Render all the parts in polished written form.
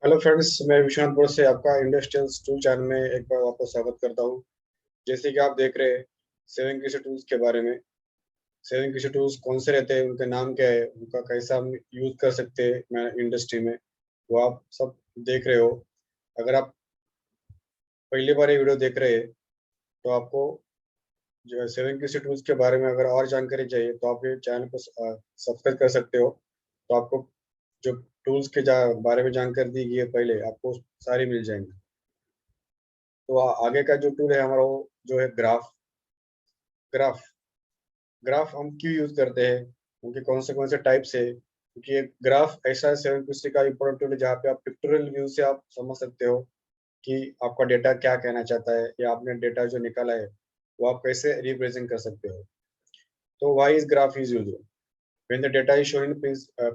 Hello friends, मैं Vishwanath board से आपका इंडस्ट्रियल टूल चैनल में एक बार आपको स्वागत करता हूँ। जैसे कि आप देख रहे हैं सेविंग कृषि टूल्स के बारे में। सेविंग कृषि टूल्स कौन से रहते हैं, उनका नाम क्या है, उनका कैसा हम यूज कर सकते हैं मैं इंडस्ट्री में, वो आप सब देख रहे हो। अगर आप पहली बार ये वीडियो देख रहे हैं तो आपको जो है सेविंग कृषि टूल्स के बारे में अगर और जानकारी चाहिए तो आप ये चैनल को सब्सक्राइब कर सकते हो। तो आपको जो टूल्स के बारे में जानकारी दी गई है पहले, आपको सारी मिल जाएंगी। तो आगे का जो टूल है हमारा, वो जो है ग्राफ। ग्राफ ग्राफ हम क्यों यूज करते हैं, उनके कौन से टाइप्स है, क्योंकि एक ग्राफ ऐसा सेवन कृषि का इंपॉर्टेंट टूल है जहाँ पे आप पिक्टोरियल व्यू से आप समझ सकते हो कि आपका डेटा क्या कहना चाहता है, या आपने डेटा जो निकाला है वो आप कैसे रिप्रेजेंट कर सकते हो। तो why is graph is use? When the data is shown in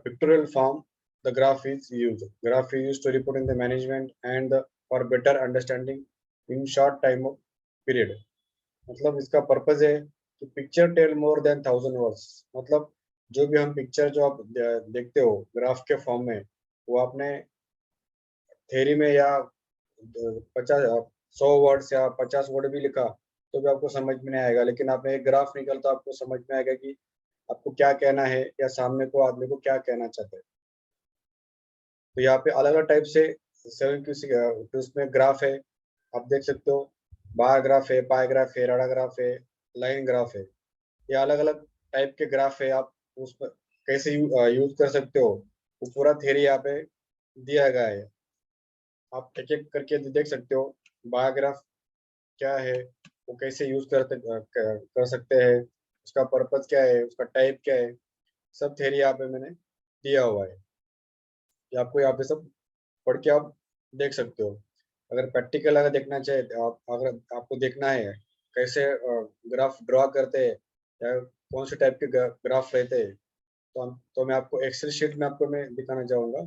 pictorial form, the graph is used. Graph is used to report in the management and for better understanding in short time of period. मतलब इसका purpose है कि picture tell more than 1000 words. मतलब जो भी हम picture जो आप देखते हो ग्राफ के फॉर्म में, वो आपने थ्योरी में या 50 100 वर्ड्स या 50 वर्ड भी लिखा तो भी आपको समझ में नहीं आएगा, लेकिन आपने एक ग्राफ निकल तो आपको समझ में आएगा कि आपको क्या कहना है या सामने को आदमी को क्या कहना चाहते हैं। तो यहाँ पे अलग अलग टाइप से सेवन किसी तो उसमें ग्राफ है, आप देख सकते हो। बार ग्राफ है, पाई ग्राफ है, राडा ग्राफ है, लाइन ग्राफ है। ये अलग अलग टाइप के ग्राफ है। आप उसमें कैसे यूज कर सकते हो, वो पूरा थ्योरी यहाँ पे दिया गया है। आप एक एक करके देख सकते हो। बार ग्राफ क्या है, वो कैसे यूज कर सकते हैं, उसका पर्पज क्या है, उसका टाइप क्या है, सब थ्योरी यहाँ पे मैंने दिया हुआ है। ये आपको यहाँ पे सब पढ़ के आप देख सकते हो। अगर प्रैक्टिकल अगर देखना चाहे तो आप, अगर आपको देखना है कैसे ग्राफ ड्रॉ करते हैं या कौन से टाइप के ग्राफ रहते हैं, तो मैं आपको एक्सेल शीट में आपको मैं दिखाना चाहूंगा।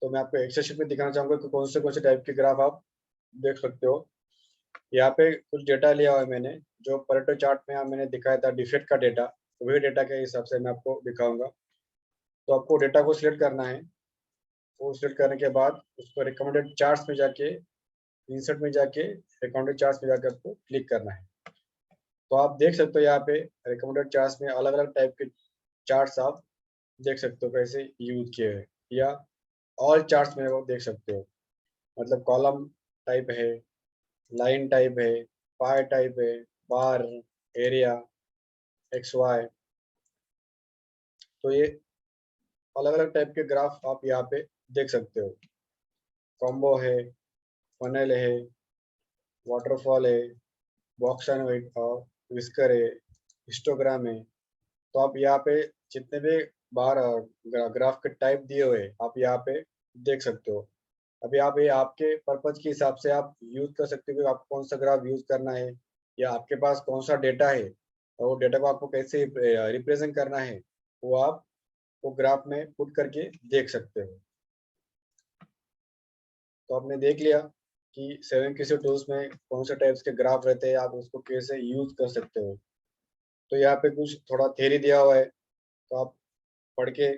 तो मैं आपको एक्सेल शीट में दिखाना चाहूंगा कि कौन से टाइप के ग्राफ आप देख सकते हो। यहाँ पे कुछ डेटा लिया हुआ है मैंने, जो परेटो चार्ट में मैंने दिखाया था डिफेक्ट का डेटा, वही डेटा के हिसाब से मैं आपको दिखाऊंगा। तो आपको डेटा को सिलेक्ट करना है। वो सिलेक्ट करने के बाद उसको रिकमेंडेड चार्ट्स में जाके, इंसर्ट में जाके रिकमेंडेड चार्ट्स में जाकर आपको क्लिक करना है। तो आप देख सकते हो यहाँ पे रिकमेंडेड चार्ट्स में अलग अलग टाइप के चार्ट्स आप देख सकते हो कैसे यूज किए हैं, या ऑल चार्ट्स में वो देख सकते हो। मतलब कॉलम टाइप है, लाइन टाइप है, पाई टाइप है, बार, एरिया, एक्स वाई। तो ये अलग अलग टाइप के ग्राफ आप यहाँ पे देख सकते हो। कॉम्बो है, फनल है, वाटरफॉल है, बॉक्स एंड विस्कर है, हिस्टोग्राम है। तो आप यहाँ पे जितने भी बार ग्राफ के टाइप दिए हुए आप यहाँ पे देख सकते हो। अभी आप ये आपके पर्पज के हिसाब से आप यूज कर सकते हो कि आपको कौन सा ग्राफ यूज करना है, या आपके पास कौन सा डेटा है और वो डेटा को आपको कैसे रिप्रेजेंट करना है, वो आप वो ग्राफ में पुट करके देख सकते हो। तो आपने देख लिया कि सेवन किसी टूल्स में कौन से टाइप्स के ग्राफ रहते हैं, आप उसको कैसे यूज कर सकते हो। तो यहाँ पे कुछ थोड़ा थ्योरी दिया हुआ है, तो आप पढ़ के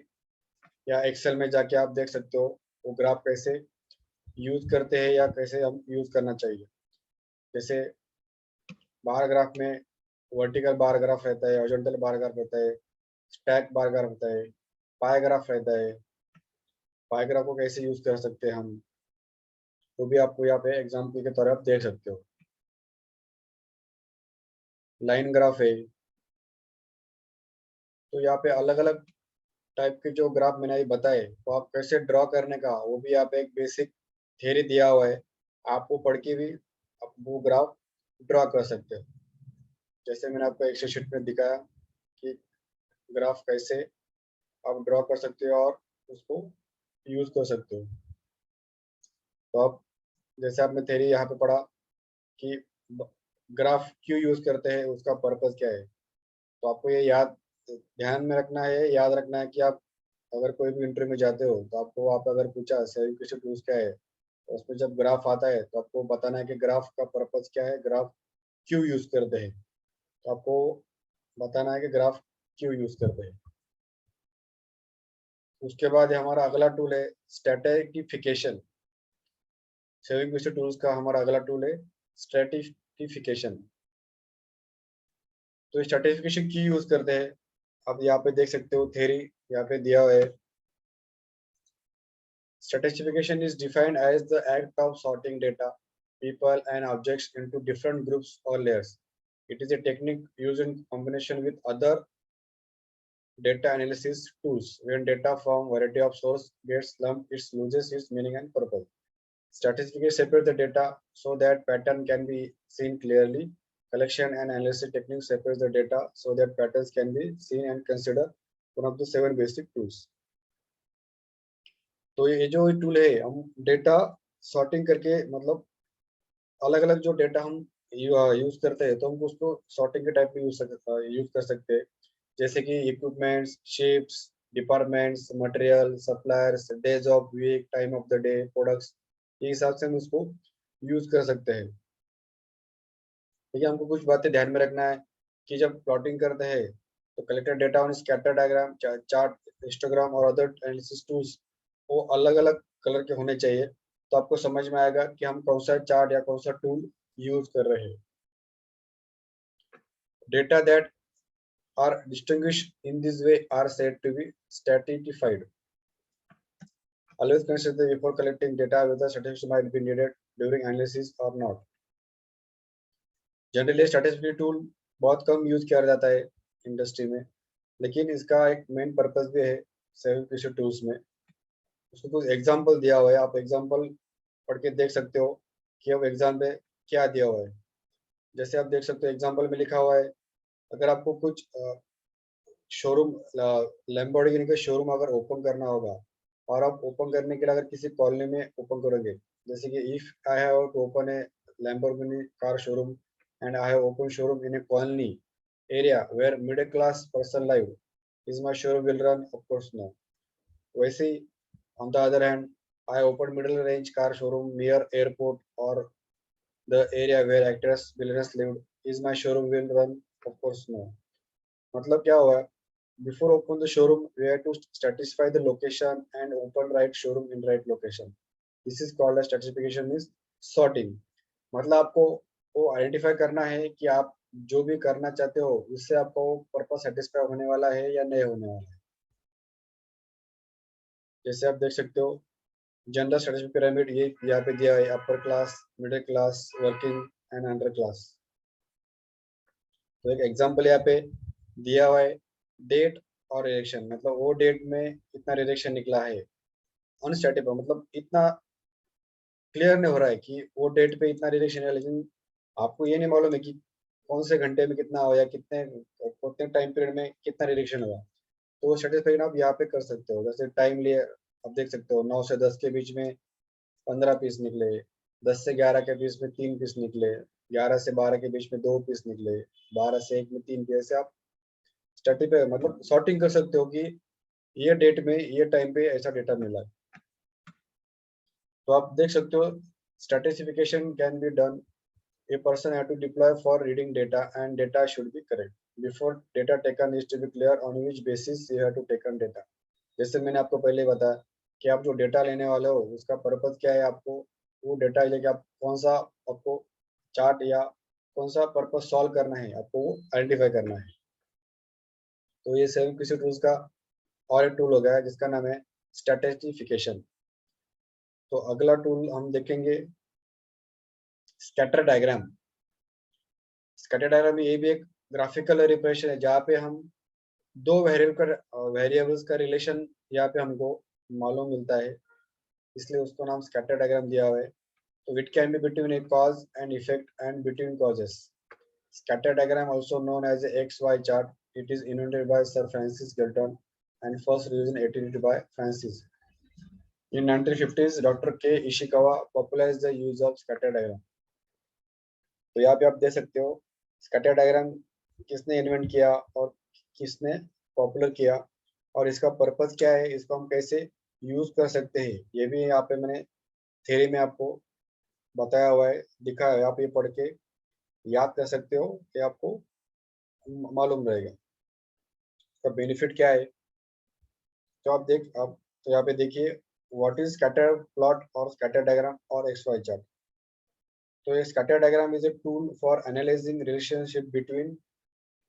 या एक्सेल में जाके आप देख सकते हो वो ग्राफ कैसे यूज करते हैं या कैसे हम यूज करना चाहिए। जैसे बार ग्राफ में वर्टिकल बार ग्राफ रहता है, हॉरिजॉन्टल बार ग्राफ रहता है, स्टैक बार ग्राफ रहता है, पाई ग्राफ रहता है। पाई ग्राफ को कैसे यूज कर सकते हैं हम, तो भी आपको यहाँ पे एग्जाम्पल के तौर पर आप देख सकते हो। लाइन ग्राफ है। तो यहाँ पे अलग अलग टाइप के जो ग्राफ मैंने अभी बताए, तो आप कैसे ड्रॉ करने का, वो भी यहाँ पे एक बेसिक थियरी दिया हुआ है। आपको पढ़ के भी आप वो ग्राफ ड्रॉ कर सकते हो। जैसे मैंने आपको एक्सेल शीट में दिखाया कि ग्राफ कैसे आप ड्रॉ कर सकते हो और उसको यूज कर सकते हो। तो आप जैसे आपने थ्योरी यहाँ पे पढ़ा कि ग्राफ क्यों यूज करते हैं, उसका पर्पज क्या है, तो आपको ये याद ध्यान में रखना है, याद रखना है कि आप अगर कोई भी इंटरव्यू में जाते हो तो आपको आप अगर पूछा सेविंग टूल्स क्या है, तो उसमें जब ग्राफ आता है तो आपको बताना है कि ग्राफ का पर्पज क्या है, ग्राफ क्यों यूज करते हैं। तो आपको बताना है कि ग्राफ क्यों यूज करते हैं। उसके बाद हमारा अगला टूल है स्ट्रेटिफिकेशन। सेविंग क्वेश्चन टूल्स का हमारा अगला टूल है स्ट्रेटिफिकेशन। तो स्ट्रेटिफिकेशन क्यों यूज करते हैं, आप यहाँ पे देख सकते हो, थ्योरी यहाँ पे दिया हुआ है। Stratification is defined as the act of sorting data, people, and objects into different groups or layers. It is a technique used in combination with other data analysis tools. When data from variety of sources gets lumped, it loses its meaning and purpose. Stratification separates the data so that pattern can be seen clearly. Collection and analysis techniques separates the data so that patterns can be seen and considered one of the 7 basic tools. तो ये जो tool है, हम data sorting करके, मतलब अलग अलग जो डेटा हम यूज करते हैं तो हम उसको सॉर्टिंग के टाइप में यूज कर सकते हैं। जैसे कि equipments, ships, departments, material, suppliers, days of week, time of the day, products, ये हिसाब से हम उसको यूज कर सकते हैं। ठीक है, हमको कुछ बातें ध्यान में रखना है कि जब प्लॉटिंग करते हैं तो collected data on scatter diagram, chart, histogram और अदर एनालिसिस टूल्स वो अलग अलग कलर के होने चाहिए। तो आपको समझ में आएगा कि हम कौन सा चार्ट या कौन सा टूल यूज कर रहे हैं। Data that are distinguished in this way are said to be stratified. Always consider before collecting data whether statistics might be needed during analysis or not. Generally statistical tool बहुत कम use किया जाता है industry में, लेकिन इसका एक main purpose भी है सेवन क्वेश्चन टूल्स में। उसको कुछ एग्जांपल दिया हुआ है, आप एग्जांपल पढ़ के देख सकते हो कि अब एग्जाम में क्या दिया हुआ है। जैसे आप देख सकते हो एग्जांपल में लिखा हुआ है, अगर आपको कुछ शोरूम, लैम्बोर्गिनी का शोरूम अगर ओपन करना होगा, और आप ओपन करने के लिए अगर किसी कॉलोनी में ओपन करोगे, जैसे कि if I have to open a Lamborghini car showroom and I have open showroom in a colony area where middle class person live, is my showroom will run? Of course no. वैसे ही on the other hand, I open middle range car showroom near airport or the area where actors billionaires lived, is my showroom will run? Of course no. मतलब क्या हुआ, before open the showroom we have to stratify the location and open right showroom in right location. This is called as stratification, means sorting. मतलब आपको वो identify करना है कि आप जो भी करना चाहते हो उससे आपको पर्पस सेटिस्फाई होने वाला है या नहीं होने वाला है। जैसे आप देख सकते हो जनरल स्ट्रेटिफिक पिरामिड, ये यहाँ पे दिया है, upper class, middle class, working and under class. तो एक एग्जांपल यहाँ पे दिया हुआ है, डेट और रिएक्शन, मतलब वो डेट में इतना रिएक्शन निकला है। अनस्टैटिफाइड मतलब इतना क्लियर नहीं हो रहा है कि वो डेट पे इतना रिएक्शन है, लेकिन आपको ये नहीं मालूम है कि कौन से घंटे में कितना हुआ या कितने टाइम पीरियड में कितना रिएक्शन हुआ। तो वो सेटिस्फाइड आप यहाँ पे कर सकते हो। जैसे टाइम लिए आप देख सकते हो, 9 से 10 के बीच में 15 पीस निकले, 10 से 11 के बीच में 3 पीस निकले, 11 से 12 के बीच में 2 पीस निकले, 12 से 1 में 3 पीस। ऐसे आप स्टैटिक पे मतलब सॉर्टिंग कर सकते हो कि ये डेट में ये टाइम पे ऐसा डेटा मिला। तो आप देख सकते हो stratification can be done, a person have to deploy for reading data and data should be correct. Before data taken needs to be clear on which basis you have to taken data. जैसे मैंने आपको पहले बताया कि आप जो data लेने वाले हो उसका पर्पज क्या है, आपको वो डेटा लेके आप कौन सा आपको चार्ट या कौन सा पर्पज सॉल्व करना है, आपको वो आइडेंटिफाई करना है। तो ये सेवन किसी टूल्स का और एक टूल हो गया जिसका नाम है स्ट्रेटिफिकेशन। तो अगला टूल हम देखेंगे स्कैटर डायग्राम। स्कैटर डायग्राम ये भी एक ग्राफिकल रिप्रेजेंटेशन है जहाँ पे हम दो वेरिएबल्स का रिलेशन यहाँ पे हमको मालूम मिलता है, इसलिए उसको नाम स्कैटर डायग्राम दिया हुआ है। तो it can be between a cause and effect and between causes. Scatter diagram also known as a XY chart, it is invented by sir Francis Galton and first used in 1880 by Francis. In 1950s, Dr. K. Ishikawa popularized the use of scatter diagram. तो यहाँ पे आप देख सकते हो scatter diagram किसने invent किया और किसने पॉपुलर किया, और इसका पर्पस क्या है, इसको हम कैसे यूज कर सकते हैं, ये भी यहाँ पे मैंने थ्योरी में आपको बताया हुआ है, दिखा है। आप ये पढ़ के याद कर सकते हो कि आपको मालूम रहेगा। इसका बेनिफिट क्या है, तो आप तो यहाँ पे देखिए व्हाट इज स्कैटर प्लॉट और स्कैटर डायग्राम और XY चार्ट। तो ये scatter diagram is a tool for analysing relationship between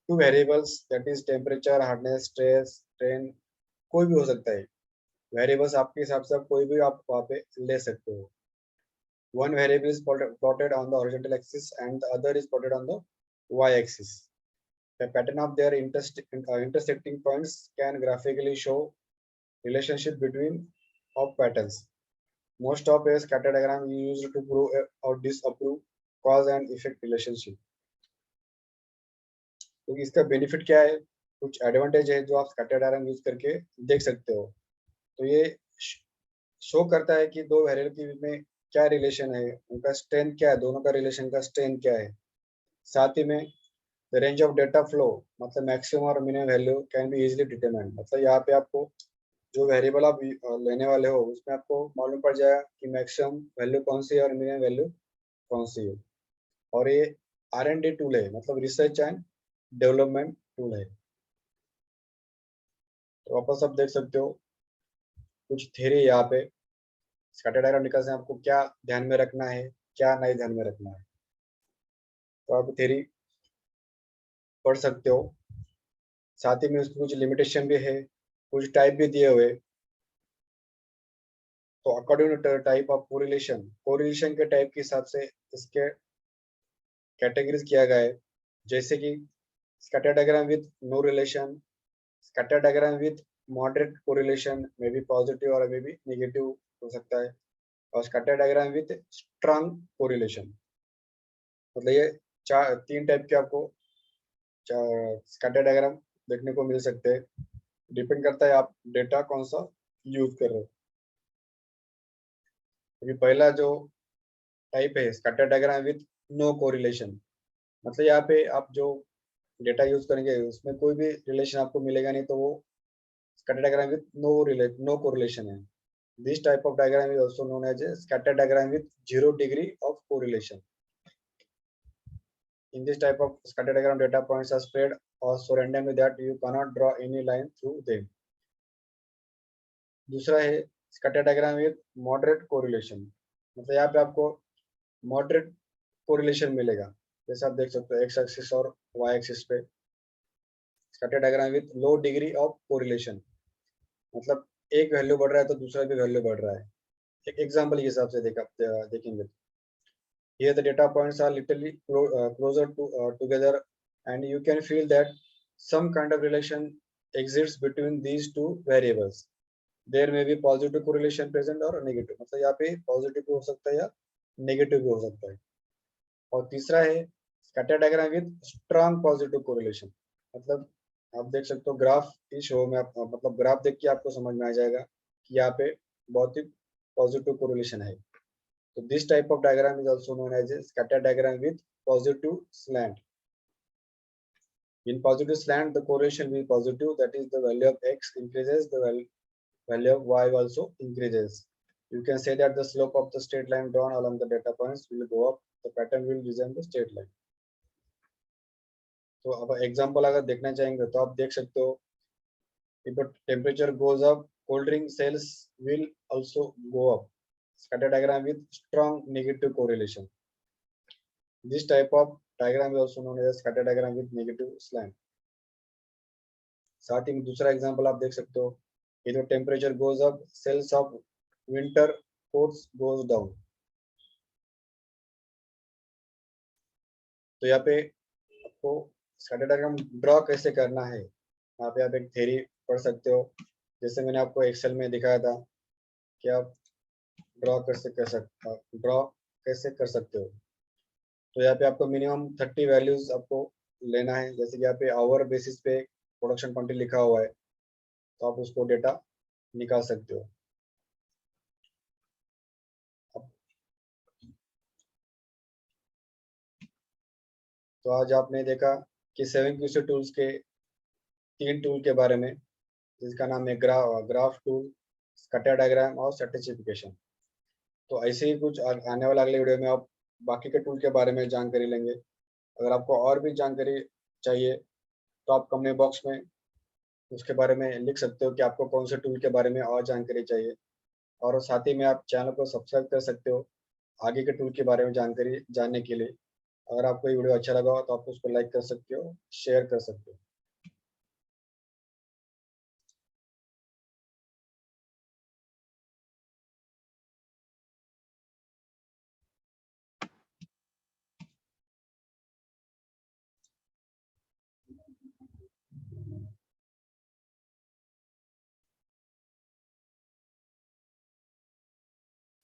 two variables, that is temperature, hardness, stress, strain, कोई भी हो सकता है वेरिएबल्स, आपके हिसाब से आप कोई भी आप वहाँ पे ले सकते हो। One variable is plotted on the horizontal axis and the other is plotted on the y-axis. The pattern of their intersecting points can graphically show relationship between of patterns. Most of a scatter diagram is used to prove or disapprove cause and effect relationship. तो इसका benefit क्या है, कुछ advantage है जो आप scatter diagram use करके देख सकते हो। तो ये शो करता है कि दो वेरिएबल के बीच में क्या रिलेशन है, उनका स्ट्रेंथ क्या है, दोनों का रिलेशन का स्ट्रेंथ क्या है। साथ ही में the range of data flow, मतलब मैक्सिमम और minimum value can be easily determined, मतलब यहाँ पे आपको जो वेरिएबल आप लेने वाले हो उसमें आपको मालूम पड़ जाएगा कि मैक्सिमम वैल्यू कौन सी है और मिनिमम वैल्यू कौन सी है। और ये R&D टूल है, मतलब रिसर्च एंड डेवलपमेंट टूल है। तो वापस आप देख सकते हो कुछ थ्योरी यहाँ पे स्कैटर डायग्राम निकालने से आपको क्या ध्यान में रखना है, क्या नहीं ध्यान में रखना है, तो आप थ्योरी पढ़ सकते हो। साथ ही में उसकी कुछ लिमिटेशन भी है, कुछ टाइप भी दिए हुए। तो according to type of correlation के टाइप के हिसाब से इसके कैटेगरीज किया गया है, जैसे कि scatter diagram with no relation, scatter diagram with moderate correlation, maybe positive और मे बी नेगेटिव हो सकता है, और scatter diagram with strong correlation. मतलब ये तीन टाइप के आपको स्कैटर डायग्राम देखने को मिल सकते हैं। डिपेंड करता है आप डेटा कौन सा यूज कर रहे हो। अभी पहला जो टाइप है scatter diagram with no correlation, मतलब यहाँ पे आप जो डेटा यूज करेंगे उसमें कोई भी रिलेशन आपको मिलेगा नहीं, तो वो scatter diagram with no correlation है। This type of diagram is also known as scatter diagram with 0 degree of correlation. In this type of scatter diagram, data points are spread or so randomly that you cannot draw any line through them. दूसरा है scatter diagram with moderate correlation, मतलब यहाँ पे आपको moderate correlation मिलेगा, जैसे आप देख सकते हो एक्स एक्सिस और वाई एक्सिस पे। Scatter diagram with low degree of correlation, मतलब एक वैल्यू बढ़ रहा है तो दूसरा भी वैल्यू बढ़ रहा है। एक एग्जांपल के हिसाब से देखेंगे, here the data points are literally closer together and you can feel that some kind of relation exists between these two variables. There may be positive correlation present or negative, मतलब यहाँ पे positive भी हो सकता है या negative भी हो सकता है। और तीसरा है scatter diagram with strong positive correlation, मतलब आप देख सकते हो ग्राफ इस शो में आप, मतलब ग्राफ देख के आपको समझ में आ जाएगा कि यहाँ पे बहुत ही पॉजिटिव कोरिलेशन है। So this type of diagram is also known as a scatter diagram with positive slant. In positive slant, the correlation will be positive, that is the value of x increases, the value of y also increases. You can say that the slope of the straight line drawn along the data points will go up, the pattern will resemble the straight line. तो अब example अगर देखना चाहेंगे तो आप देख सकते हो, if the temperature goes up, cold drink sales will also go up. Scatter diagram with strong negative correlation. This type of diagram is also known as scatter diagram with negative slant. साथ ही में दूसरा example आप देख सकते हो, if the temperature goes up, sales of winter coats goes down. तो यहाँ पे आपको स्कैटर डायग्राम ड्रॉ कैसे करना है, यहाँ पे आप एक थ्योरी पढ़ सकते हो, जैसे मैंने आपको एक्सेल में दिखाया था कि आप ड्रॉ कैसे कर सकते हो। तो यहाँ पे आपको मिनिमम 30 वैल्यूज आपको लेना है, जैसे कि यहाँ पे आवर बेसिस पे प्रोडक्शन क्वांटिटी लिखा हुआ है, तो आप उसको डेटा निकाल सकते हो। तो आज आपने देखा कि 7QC टूल्स के 3 टूल के बारे में, जिसका नाम है ग्राफ टूल, स्कैटर डायग्राम और स्ट्रैटिफिकेशन। तो ऐसे ही कुछ आने वाला अगले वीडियो में आप बाकी के टूल के बारे में जानकारी लेंगे। अगर आपको और भी जानकारी चाहिए तो आप कमेंट बॉक्स में उसके बारे में लिख सकते हो कि आपको कौन से टूल के बारे में और जानकारी चाहिए, और साथ ही में आप चैनल को सब्सक्राइब कर सकते हो आगे के टूल के बारे में जानकारी जानने के लिए। अगर आपको ये वीडियो अच्छा लगा हो तो आप उसको लाइक कर सकते हो, शेयर कर सकते हो।